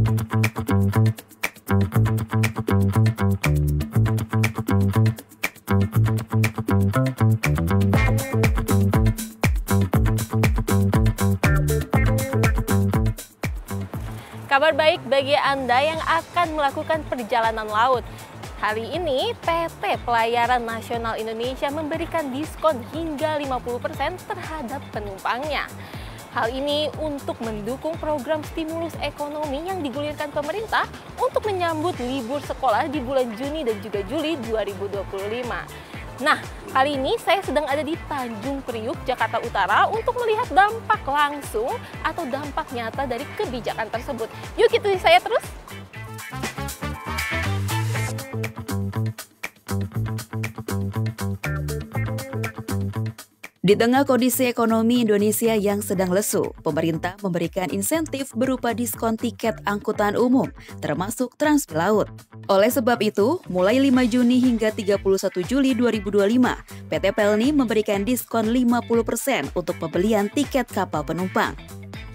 Kabar baik bagi Anda yang akan melakukan perjalanan laut. Hari ini PT Pelayaran Nasional Indonesia memberikan diskon hingga 50% terhadap penumpangnya. Hal ini untuk mendukung program stimulus ekonomi yang digulirkan pemerintah untuk menyambut libur sekolah di bulan Juni dan juga Juli 2025. Nah, kali ini saya sedang ada di Tanjung Priuk, Jakarta Utara untuk melihat dampak langsung atau dampak nyata dari kebijakan tersebut. Yuk ikuti saya terus. Di tengah kondisi ekonomi Indonesia yang sedang lesu, pemerintah memberikan insentif berupa diskon tiket angkutan umum, termasuk Transpelaut. Oleh sebab itu, mulai 5 Juni hingga 31 Juli 2025, PT Pelni memberikan diskon 50% untuk pembelian tiket kapal penumpang.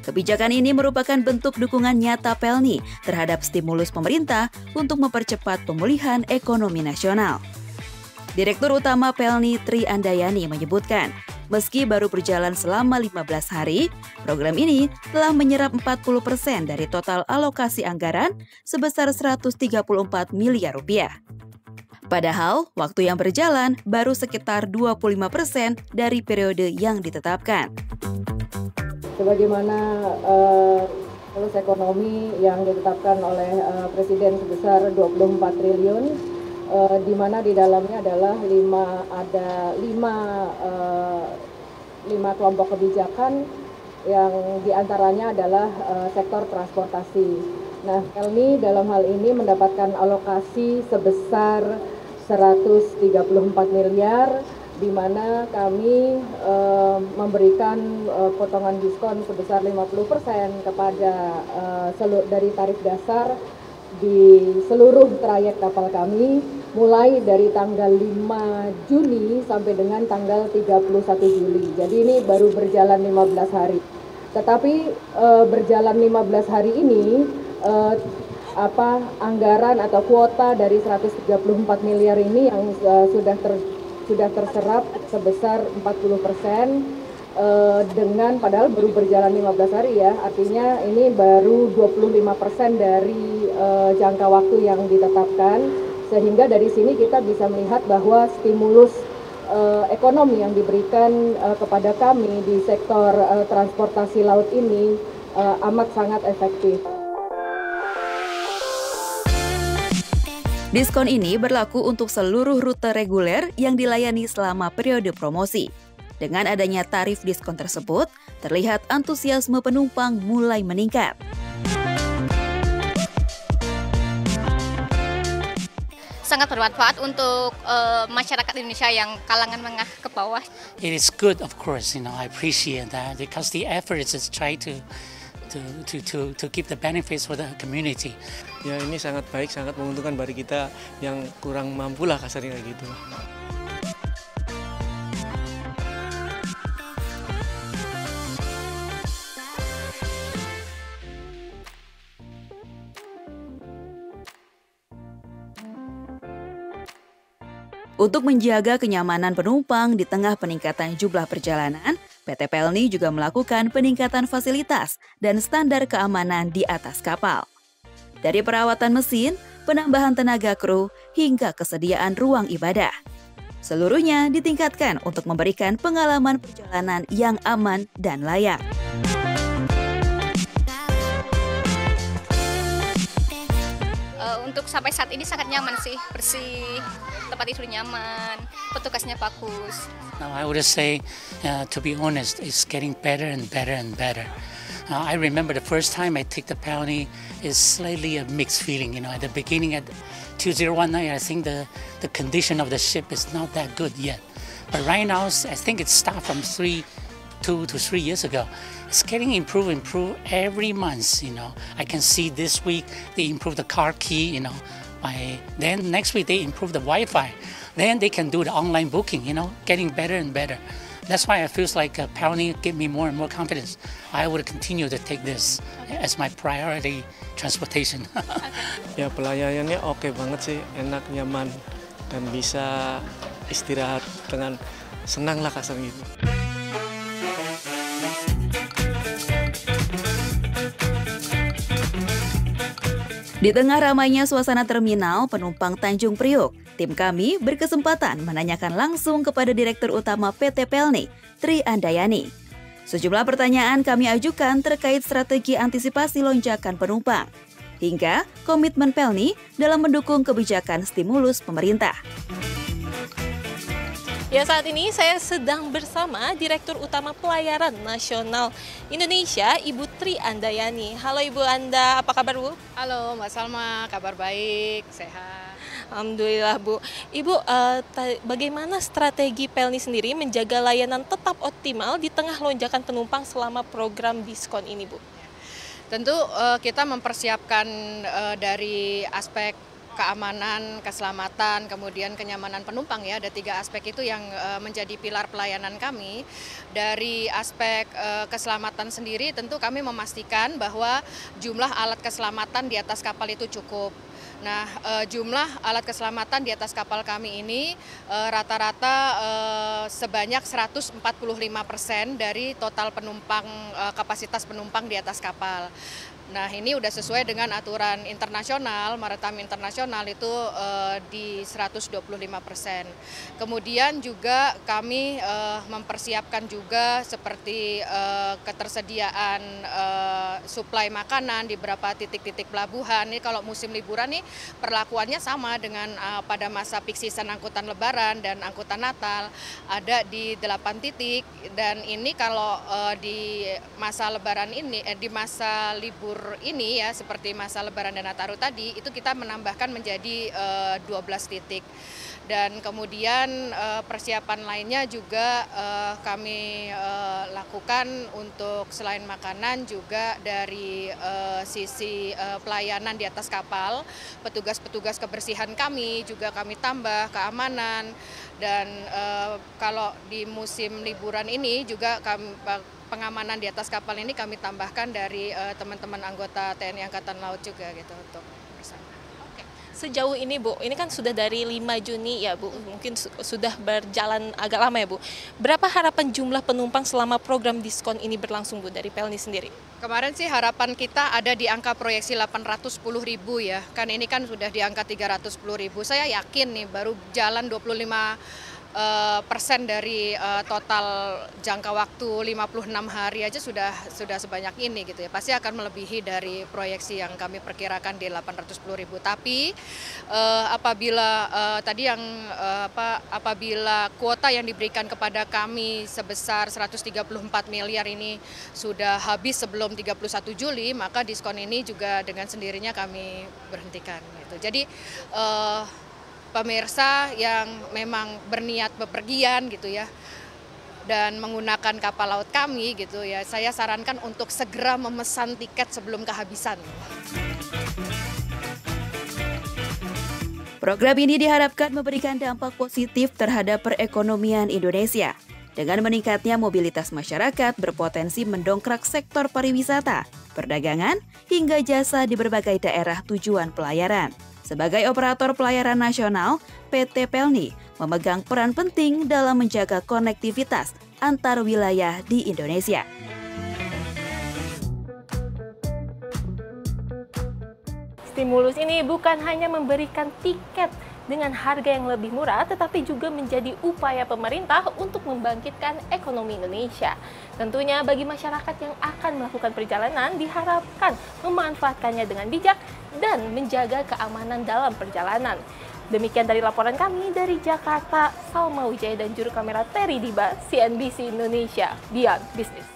Kebijakan ini merupakan bentuk dukungan nyata Pelni terhadap stimulus pemerintah untuk mempercepat pemulihan ekonomi nasional. Direktur Utama Pelni Tri Andayani menyebutkan, meski baru berjalan selama 15 hari, program ini telah menyerap 40% dari total alokasi anggaran sebesar 134 miliar rupiah. Padahal, waktu yang berjalan baru sekitar 25% dari periode yang ditetapkan. Sebagaimana stimulus ekonomi yang ditetapkan oleh Presiden sebesar 24 triliun, di mana di dalamnya adalah 5 kelompok kebijakan yang diantaranya adalah sektor transportasi. Nah, Pelni dalam hal ini mendapatkan alokasi sebesar 134 miliar, di mana kami memberikan potongan diskon sebesar 50% kepada dari tarif dasar di seluruh trayek kapal kami, mulai dari tanggal 5 Juni sampai dengan tanggal 31 Juli. Jadi ini baru berjalan 15 hari. Tetapi berjalan 15 hari ini, anggaran atau kuota dari 134 miliar ini yang sudah terserap sebesar 40%. Dengan padahal baru berjalan 15 hari ya, artinya ini baru 25% dari jangka waktu yang ditetapkan, sehingga dari sini kita bisa melihat bahwa stimulus ekonomi yang diberikan kepada kami di sektor transportasi laut ini amat sangat efektif. Diskon ini berlaku untuk seluruh rute reguler yang dilayani selama periode promosi. Dengan adanya tarif diskon tersebut, terlihat antusiasme penumpang mulai meningkat. Sangat bermanfaat untuk masyarakat Indonesia yang kalangan menengah ke bawah. It is good, of course. I appreciate that because the effort is try to keep the benefits for the community. Ya, ini sangat baik, sangat menguntungkan bagi kita yang kurang mampu lah kasarnya kayak gitu. Untuk menjaga kenyamanan penumpang di tengah peningkatan jumlah perjalanan, PT Pelni juga melakukan peningkatan fasilitas dan standar keamanan di atas kapal. Dari perawatan mesin, penambahan tenaga kru, hingga kesediaan ruang ibadah. Seluruhnya ditingkatkan untuk memberikan pengalaman perjalanan yang aman dan layak. Untuk sampai saat ini sangat nyaman sih, bersih, tempat tidur nyaman, petugasnya bagus. Now I would say, to be honest, it's getting better and better and better. I remember the first time I take the Pelni is slightly a mixed feeling. At the beginning at 2019, I think the condition of the ship is not that good yet. But right now, I think it started from 2 to 3 years ago. It's getting improve every month. I can see this week they improve the car key. Then next week they improve the Wi-Fi. Then they can do the online booking. Getting better and better. That's why I feels like Paoni give me more and more confidence. I would continue to take this as my priority transportation. Ya pelayanannya oke banget sih, enak, nyaman, dan bisa istirahat dengan senang lah kasar gitu. Di tengah ramainya suasana terminal penumpang Tanjung Priok, tim kami berkesempatan menanyakan langsung kepada Direktur Utama PT Pelni, Tri Andayani. Sejumlah pertanyaan kami ajukan terkait strategi antisipasi lonjakan penumpang, hingga komitmen Pelni dalam mendukung kebijakan stimulus pemerintah. Ya, saat ini saya sedang bersama Direktur Utama Pelayaran Nasional Indonesia, Ibu Tri Andayani. Halo Ibu Anda, apa kabar Bu? Halo Mbak Salma, kabar baik, sehat. Alhamdulillah Bu. Ibu, bagaimana strategi Pelni sendiri menjaga layanan tetap optimal di tengah lonjakan penumpang selama program diskon ini Bu? Tentu kita mempersiapkan dari aspek keamanan, keselamatan, kemudian kenyamanan penumpang ya. Ada 3 aspek itu yang menjadi pilar pelayanan kami. Dari aspek keselamatan sendiri tentu kami memastikan bahwa jumlah alat keselamatan di atas kapal itu cukup. Nah, jumlah alat keselamatan di atas kapal kami ini rata-rata sebanyak 145% dari total penumpang, kapasitas penumpang di atas kapal. Nah, ini udah sesuai dengan aturan internasional, maritime internasional itu di 125%. Kemudian juga kami mempersiapkan juga seperti ketersediaan suplai makanan di beberapa titik-titik pelabuhan. Ini kalau musim liburan nih perlakuannya sama dengan pada masa peak season angkutan lebaran dan angkutan Natal, ada di 8 titik. Dan ini kalau di masa lebaran ini, di masa libur ini ya, seperti masa Lebaran dan Nataru tadi, itu kita menambahkan menjadi 12 titik. Dan kemudian persiapan lainnya juga kami lakukan untuk selain makanan juga dari sisi pelayanan di atas kapal, petugas-petugas kebersihan kami juga kami tambah keamanan. Dan kalau di musim liburan ini juga pengamanan di atas kapal ini kami tambahkan dari teman-teman anggota TNI Angkatan Laut juga gitu untuk bersama. Sejauh ini Bu, ini kan sudah dari 5 Juni ya Bu, mungkin sudah berjalan agak lama ya Bu. Berapa harapan jumlah penumpang selama program diskon ini berlangsung Bu dari Pelni sendiri? Kemarin sih harapan kita ada di angka proyeksi 810.000 ya, kan ini kan sudah di angka 310.000. Saya yakin nih baru jalan 25% dari total jangka waktu 56 hari aja sudah sebanyak ini gitu ya. Pasti akan melebihi dari proyeksi yang kami perkirakan di 810.000. Tapi apabila tadi yang apabila kuota yang diberikan kepada kami sebesar 134 miliar ini sudah habis sebelum 31 Juli, maka diskon ini juga dengan sendirinya kami berhentikan gitu. Jadi pemirsa yang memang berniat bepergian gitu ya dan menggunakan kapal laut kami gitu ya, saya sarankan untuk segera memesan tiket sebelum kehabisan. Program ini diharapkan memberikan dampak positif terhadap perekonomian Indonesia. Dengan meningkatnya mobilitas masyarakat berpotensi mendongkrak sektor pariwisata, perdagangan, hingga jasa di berbagai daerah tujuan pelayaran. Sebagai operator pelayaran nasional, PT Pelni memegang peran penting dalam menjaga konektivitas antar wilayah di Indonesia. Stimulus ini bukan hanya memberikan tiket dengan harga yang lebih murah, tetapi juga menjadi upaya pemerintah untuk membangkitkan ekonomi Indonesia. Tentunya bagi masyarakat yang akan melakukan perjalanan diharapkan memanfaatkannya dengan bijak dan menjaga keamanan dalam perjalanan. Demikian dari laporan kami dari Jakarta, Salma Wijaya dan juru kamera Terry Diba, CNBC Indonesia, Beyond Business.